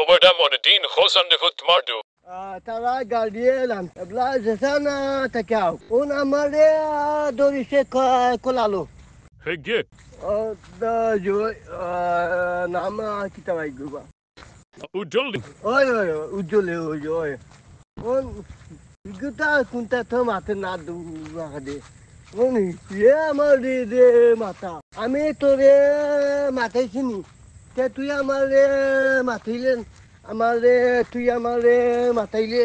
Obadam on a dean Hosan de Hut Mardu. তারা guardian এবলা যেসা না তাকাও কোন আমারে দরিসে কোলালো Hege. দা জয় নাম কিতা ভাই গুবা Udoldi. ওই ওই উজ্জ্বলে ওই ওই কোন গুতা কোনটা তো মাথা না দে কোন ইয়ে আমার রে মাথা আমি তোরে মাথায় চিনি তে তুই আমারে মাথাইলেন আমারে তুই আমারে মাথাইলে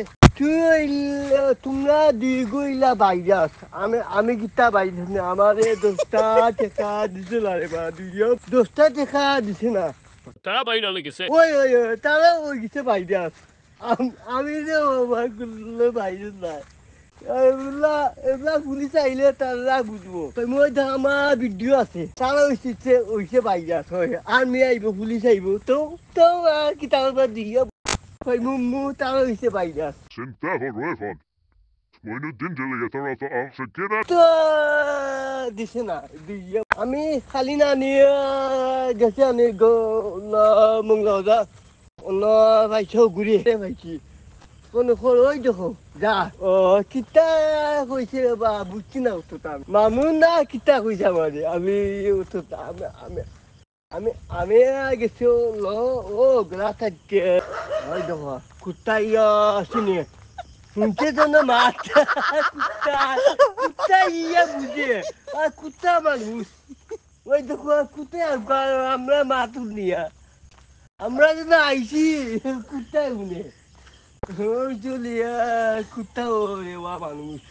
তোমরা দিগুইলা বাইরাস আমি গীতা বাইরাস না আমারে 10টা টাকা দিছিল আরে বা দুইও 10টা টাকা দিছে না Tabaina Legase. ওই ওই ওই তারা ওই গেছে বাইরাস আমি যে ওভার করলে বাইরাস না এগুলা এগুলা পুলিশ আইলে তারা বুঝবো মই আমার ভিডিও আছে তারা ওইছে বাইরাস হয় আর্মি আইব পুলিশ আইব তো তো কিতাব দিয়ে মু তারা হইছে বাইরাস Sintaho Roefon. Moinu Dindili Tarata Shakira. তো দিছে না দিয়ে আমি খালি না নিয়ে গেছে আমি মংলা অন্য ভাইছো ঘুরে ভাইছি কোন ওই দেখো যা ও কিতা কইছে বা বুঝছি না তো মামুন না কিতা কইছে আমারে আমি তো আমি আমি আমি গেছি ও গ্লাস থাকে ওই দেখো কুত্তাইয়া শুনি শুনছে তো না মাছ কুত্তা ইয়া বুঝে আর কুত্তা মানুষ ওই দেখো কুত্তা আমরা মাতুল নিয়া আমরা যদি আইসি কুত্তাই শুনে ওই চলিয়া কুত্তা ওরে ওয়া মানুষ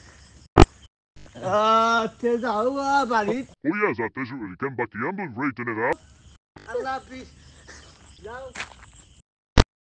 তে যাও বাড়িত Oh, yes, that is really can back the ambulance right in it up. আল্লাহ হাফিজ যাও